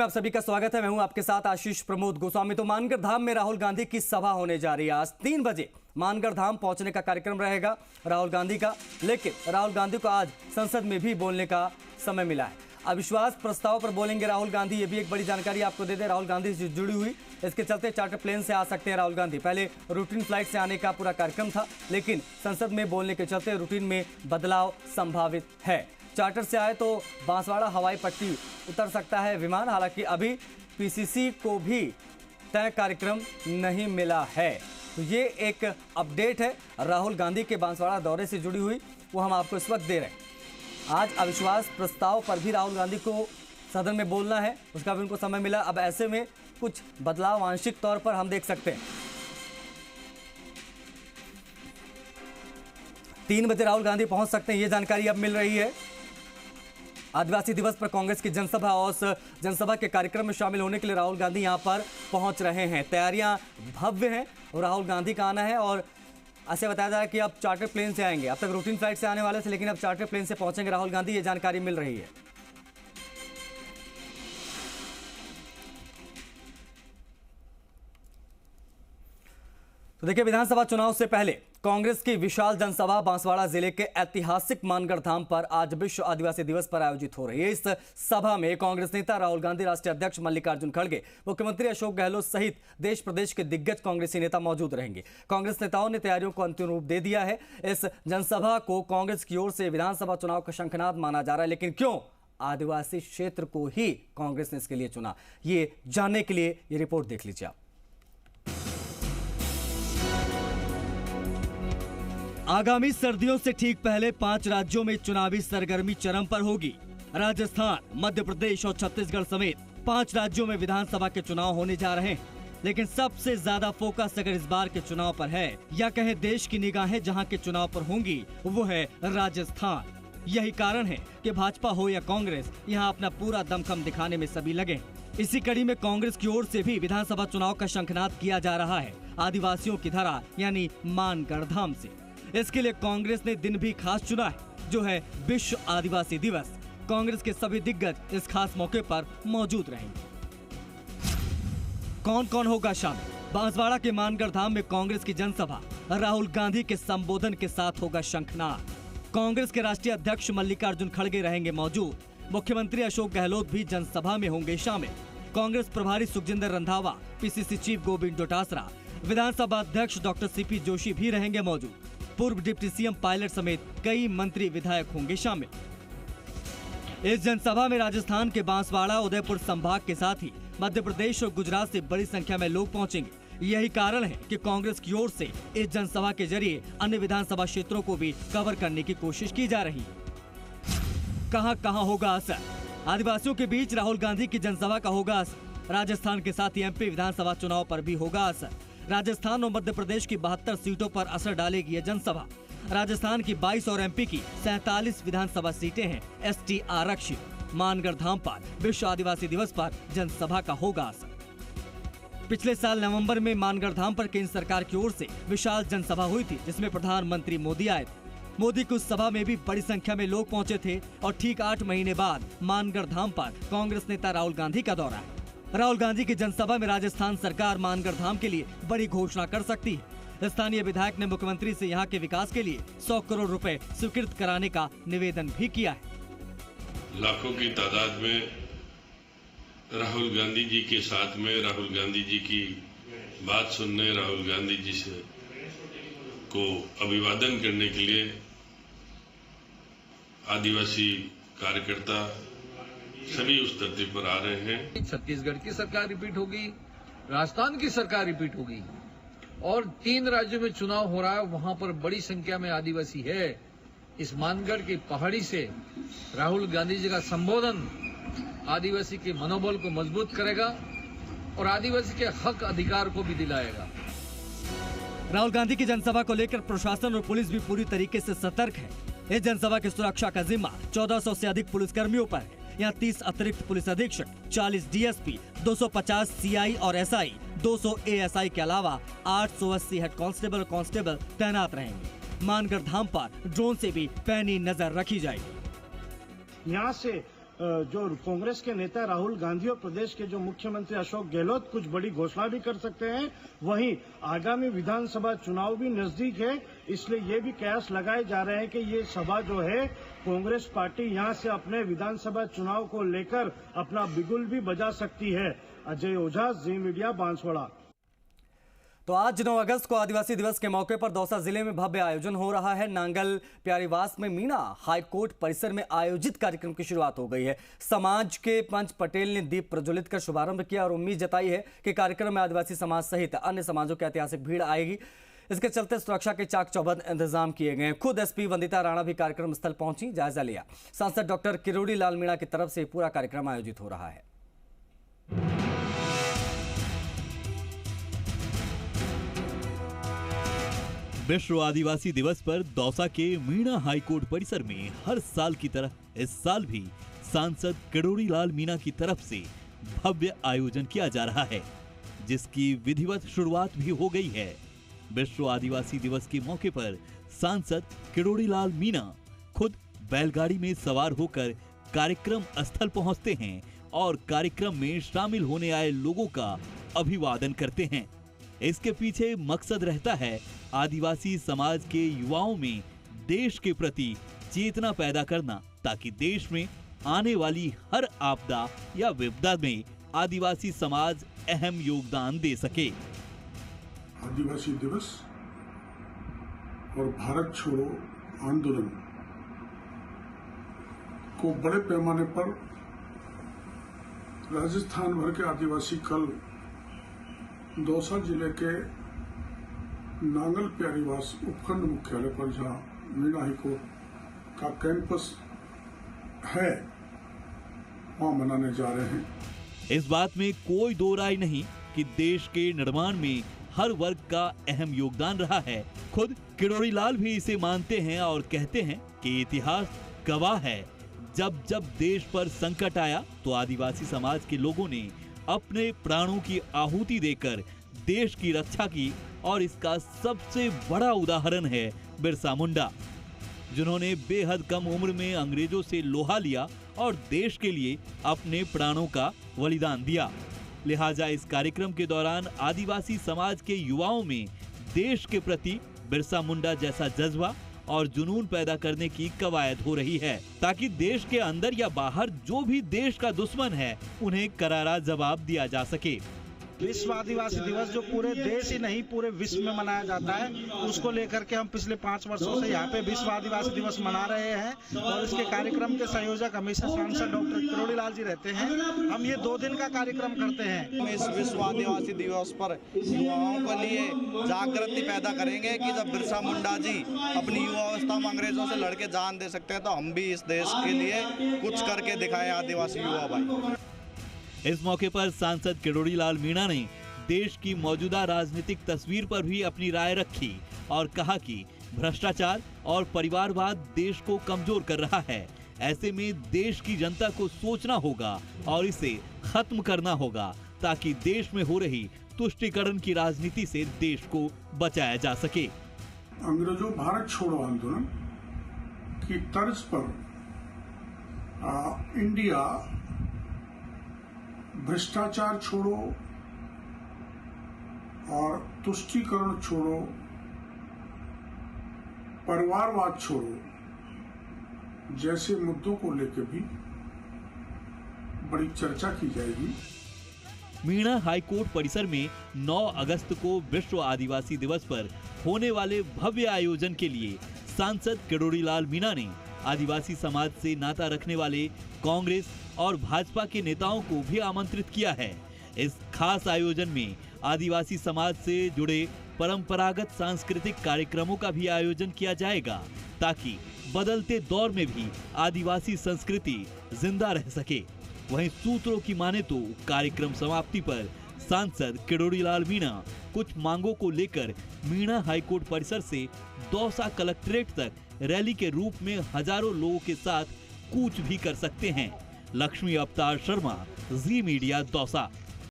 आप सभी का स्वागत है। मैं हूं आपके साथ आशीष प्रमोद गोस्वामी। तो मानगढ़ धाम में राहुल गांधी की सभा होने जा रही है। आज 3 बजे मानगढ़ धाम पहुंचने का कार्यक्रम रहेगा राहुल गांधी का, लेकिन राहुल गांधी को आज संसद में भी बोलने का समय मिला है। अविश्वास प्रस्ताव पर बोलेंगे राहुल गांधी, ये भी एक बड़ी जानकारी आपको दे दे राहुल गांधी से जुड़ी हुई। इसके चलते चार्टर प्लेन से आ सकते हैं राहुल गांधी। पहले रूटीन फ्लाइट से आने का पूरा कार्यक्रम था, लेकिन संसद में बोलने के चलते रूटीन में बदलाव संभावित है। चार्टर से आए तो बांसवाड़ा हवाई पट्टी उतर सकता है विमान। हालांकि अभी पीसीसी को भी तय कार्यक्रम नहीं मिला है। तो ये एक अपडेट है राहुल गांधी के बांसवाड़ा दौरे से जुड़ी हुई, वो हम आपको इस वक्त दे रहे हैं। आज अविश्वास प्रस्ताव पर भी राहुल गांधी को सदन में बोलना है, उसका भी उनको समय मिला। अब ऐसे में कुछ बदलाव आंशिक तौर पर हम देख सकते हैं। 3 बजे राहुल गांधी पहुंच सकते हैं, ये जानकारी अब मिल रही है। आदिवासी दिवस पर कांग्रेस की जनसभा और उस जनसभा के कार्यक्रम में शामिल होने के लिए राहुल गांधी यहां पर पहुंच रहे हैं। तैयारियां भव्य हैं और राहुल गांधी का आना है। और ऐसे बताया जा रहा है कि अब चार्टर प्लेन से आएंगे। अब तक रूटीन फ्लाइट से आने वाले थे, लेकिन अब चार्टर प्लेन से पहुंचेंगे राहुल गांधी, ये जानकारी मिल रही है। तो देखिए, विधानसभा चुनाव से पहले कांग्रेस की विशाल जनसभा बांसवाड़ा जिले के ऐतिहासिक मानगढ़ धाम पर आज विश्व आदिवासी दिवस पर आयोजित हो रही है। इस सभा में कांग्रेस नेता राहुल गांधी, राष्ट्रीय अध्यक्ष मल्लिकार्जुन खड़गे, मुख्यमंत्री अशोक गहलोत सहित देश प्रदेश के दिग्गज कांग्रेसी नेता मौजूद रहेंगे। कांग्रेस नेताओं ने तैयारियों को अंतिम रूप दे दिया है। इस जनसभा को कांग्रेस की ओर से विधानसभा चुनाव का शंखनाद माना जा रहा है, लेकिन क्यों आदिवासी क्षेत्र को ही कांग्रेस ने इसके लिए चुना, ये जानने के लिए ये रिपोर्ट देख लीजिए आप। आगामी सर्दियों से ठीक पहले 5 राज्यों में चुनावी सरगर्मी चरम पर होगी। राजस्थान, मध्य प्रदेश और छत्तीसगढ़ समेत 5 राज्यों में विधानसभा के चुनाव होने जा रहे हैं। लेकिन सबसे ज्यादा फोकस अगर इस बार के चुनाव पर है, या कहे देश की निगाहें जहां के चुनाव पर होंगी, वो है राजस्थान। यही कारण है कि भाजपा हो या कांग्रेस, यहाँ अपना पूरा दमखम दिखाने में सभी लगे। इसी कड़ी में कांग्रेस की ओर से भी विधानसभा चुनाव का शंखनाद किया जा रहा है आदिवासियों की धरा यानी मानगढ़ धाम से। इसके लिए कांग्रेस ने दिन भी खास चुना है, जो है विश्व आदिवासी दिवस। कांग्रेस के सभी दिग्गज इस खास मौके पर मौजूद रहेंगे। कौन कौन होगा शामिल? बांसवाड़ा के मानगढ़ धाम में कांग्रेस की जनसभा, राहुल गांधी के संबोधन के साथ होगा शंखनाद। कांग्रेस के राष्ट्रीय अध्यक्ष मल्लिकार्जुन खड़गे रहेंगे मौजूद। मुख्यमंत्री अशोक गहलोत भी जनसभा में होंगे शामिल। कांग्रेस प्रभारी सुखजिंदर रंधावा, पीसीसी चीफ गोविंद डोटासरा, विधानसभा अध्यक्ष डॉक्टर सीपी जोशी भी रहेंगे मौजूद। पूर्व डिप्टी सीएम पायलट समेत कई मंत्री विधायक होंगे शामिल। इस जनसभा में राजस्थान के बांसवाड़ा, उदयपुर संभाग के साथ ही मध्य प्रदेश और गुजरात से बड़ी संख्या में लोग पहुंचेंगे। यही कारण है कि कांग्रेस की ओर से इस जनसभा के जरिए अन्य विधानसभा क्षेत्रों को भी कवर करने की कोशिश की जा रही है। कहां होगा असर? आदिवासियों के बीच राहुल गांधी की जनसभा का होगा असर। राजस्थान के साथ ही एमपी विधानसभा चुनाव पर भी होगा असर। राजस्थान और मध्य प्रदेश की 72 सीटों पर असर डालेगी यह जनसभा। राजस्थान की 22 और एमपी की 47 विधानसभा सीटें हैं एसटी आरक्षित। मानगढ़ धाम पर विश्व आदिवासी दिवस पर जनसभा का होगा असर। पिछले साल नवंबर में मानगढ़ धाम पर केंद्र सरकार की ओर से विशाल जनसभा हुई थी, जिसमें प्रधानमंत्री मोदी आए थे। मोदी की उस सभा में भी बड़ी संख्या में लोग पहुंचे थे। और ठीक 8 महीने बाद मानगढ़ धाम पर कांग्रेस नेता राहुल गांधी का दौरा है। राहुल गांधी की जनसभा में राजस्थान सरकार मानगढ़ धाम के लिए बड़ी घोषणा कर सकती है। स्थानीय विधायक ने मुख्यमंत्री से यहां के विकास के लिए 100 करोड़ रुपए स्वीकृत कराने का निवेदन भी किया है। लाखों की तादाद में राहुल गांधी जी के साथ में, राहुल गांधी जी की बात सुनने, राहुल गांधी जी से को अभिवादन करने के लिए आदिवासी कार्यकर्ता सभी उस धरती पर आ रहे हैं। छत्तीसगढ़ की सरकार रिपीट होगी, राजस्थान की सरकार रिपीट होगी और 3 राज्यों में चुनाव हो रहा है, वहां पर बड़ी संख्या में आदिवासी है। इस मानगढ़ की पहाड़ी से राहुल गांधी जी का संबोधन आदिवासी के मनोबल को मजबूत करेगा और आदिवासी के हक अधिकार को भी दिलाएगा। राहुल गांधी की जनसभा को लेकर प्रशासन और पुलिस भी पूरी तरीके से सतर्क है। इस जनसभा की सुरक्षा का जिम्मा 1400 से अधिक पुलिसकर्मियों पर है। यहाँ 30 अतिरिक्त पुलिस अधीक्षक, 40 डीएसपी, 250 सीआई और एसआई, 200 एएसआई के अलावा 880 हेड कांस्टेबल तैनात रहेंगे। मानगढ़ धाम पर ड्रोन से भी पैनी नजर रखी जाएगी। यहाँ से जो कांग्रेस के नेता राहुल गांधी और प्रदेश के जो मुख्यमंत्री अशोक गहलोत कुछ बड़ी घोषणा भी कर सकते हैं। वहीं आगामी विधानसभा चुनाव भी नजदीक है, इसलिए ये भी कयास लगाए जा रहे हैं कि ये सभा जो है कांग्रेस पार्टी यहां से अपने विधानसभा चुनाव को लेकर अपना बिगुल भी बजा सकती है। अजय ओझा, जी मीडिया, बांसवाड़ा। तो आज 9 अगस्त को आदिवासी दिवस के मौके पर दौसा जिले में भव्य आयोजन हो रहा है। नांगल प्यारीवास में मीणा हाईकोर्ट परिसर में आयोजित कार्यक्रम की शुरुआत हो गई है। समाज के पंच पटेल ने दीप प्रज्वलित कर शुभारंभ किया और उम्मीद जताई है कि कार्यक्रम में आदिवासी समाज सहित अन्य समाजों की ऐतिहासिक भीड़ आएगी। इसके चलते सुरक्षा के चाक चौबंद इंतजाम किए गए हैं। खुद एसपी वंदिता राणा भी कार्यक्रम स्थल पहुंची, जायजा लिया। सांसद डॉक्टर किरोड़ी लाल मीणा की तरफ से पूरा कार्यक्रम आयोजित हो रहा है। विश्व आदिवासी दिवस पर दौसा के मीणा हाईकोर्ट परिसर में हर साल की तरह इस साल भी सांसद किरोड़ी लाल मीणा की तरफ से भव्य आयोजन किया जा रहा है, जिसकी विधिवत शुरुआत भी हो गई है। विश्व आदिवासी दिवस के मौके पर सांसद किरोड़ी लाल मीणा खुद बैलगाड़ी में सवार होकर कार्यक्रम स्थल पहुंचते हैं और कार्यक्रम में शामिल होने आए लोगों का अभिवादन करते हैं। इसके पीछे मकसद रहता है आदिवासी समाज के युवाओं में देश के प्रति चेतना पैदा करना, ताकि देश में आने वाली हर आपदा या विपदा में आदिवासी समाज अहम योगदान दे सके। आदिवासी दिवस और भारत छोड़ो आंदोलन को बड़े पैमाने पर राजस्थान भर के आदिवासी कल दौसा जिले के नांगल प्यारीवास उपखंड मुख्यालय पर जहां मीणा हाईकोर्ट का कैंपस है वहां मनाने जा रहे हैं। इस बात में कोई दो राय नहीं कि देश के निर्माण में हर वर्ग का अहम योगदान रहा है। खुद किरोड़ी लाल भी इसे मानते हैं और कहते हैं कि इतिहास गवाह है, जब जब देश पर संकट आया तो आदिवासी समाज के लोगों ने अपने प्राणों की आहुति देकर देश की रक्षा की, और इसका सबसे बड़ा उदाहरण है बिरसा मुंडा, जिन्होंने बेहद कम उम्र में अंग्रेजों से लोहा लिया और देश के लिए अपने प्राणों का बलिदान दिया। लिहाजा इस कार्यक्रम के दौरान आदिवासी समाज के युवाओं में देश के प्रति बिरसा मुंडा जैसा जज्बा और जुनून पैदा करने की कवायद हो रही है, ताकि देश के अंदर या बाहर जो भी देश का दुश्मन है उन्हें करारा जवाब दिया जा सके। विश्व आदिवासी दिवस जो पूरे देश ही नहीं पूरे विश्व में मनाया जाता है, उसको लेकर के हम पिछले 5 वर्षों से यहाँ पे विश्व आदिवासी दिवस मना रहे हैं और इसके कार्यक्रम के संयोजक हमेशा सांसद डॉक्टर किरोड़ी लाल जी रहते हैं। हम ये 2 दिन का कार्यक्रम करते हैं। इस विश्व आदिवासी दिवस पर युवाओं के लिए जागृति पैदा करेंगे कि जब बिरसा मुंडा जी अपनी युवावस्था में अंग्रेजों से लड़के जान दे सकते हैं तो हम भी इस देश के लिए कुछ करके दिखाएं आदिवासी युवा भाई। इस मौके पर सांसद किरोड़ी लाल मीणा ने देश की मौजूदा राजनीतिक तस्वीर पर भी अपनी राय रखी और कहा कि भ्रष्टाचार और परिवारवाद देश को कमजोर कर रहा है। ऐसे में देश की जनता को सोचना होगा और इसे खत्म करना होगा, ताकि देश में हो रही तुष्टीकरण की राजनीति से देश को बचाया जा सके। अंग्रेजों भारत छोड़ो आंदोलन की तर्ज पर इंडिया भ्रष्टाचार छोड़ो और तुष्टीकरण छोड़ो, परिवारवाद छोड़ो जैसे मुद्दों को लेकर भी बड़ी चर्चा की जाएगी। मीणा हाईकोर्ट परिसर में 9 अगस्त को विश्व आदिवासी दिवस पर होने वाले भव्य आयोजन के लिए सांसद किरोड़ी लाल मीणा ने आदिवासी समाज से नाता रखने वाले कांग्रेस और भाजपा के नेताओं को भी आमंत्रित किया है। इस खास आयोजन में आदिवासी समाज से जुड़े परंपरागत सांस्कृतिक कार्यक्रमों का भी आयोजन किया जाएगा, ताकि बदलते दौर में भी आदिवासी संस्कृति जिंदा रह सके। वहीं सूत्रों की माने तो कार्यक्रम समाप्ति पर सांसद किरोड़ी लाल मीणा कुछ मांगों को लेकर मीणा हाईकोर्ट परिसर से दौसा कलेक्ट्रेट तक रैली के रूप में हजारों लोगों के साथ कूच भी कर सकते हैं। लक्ष्मी अवतार शर्मा, जी मीडिया, दौसा।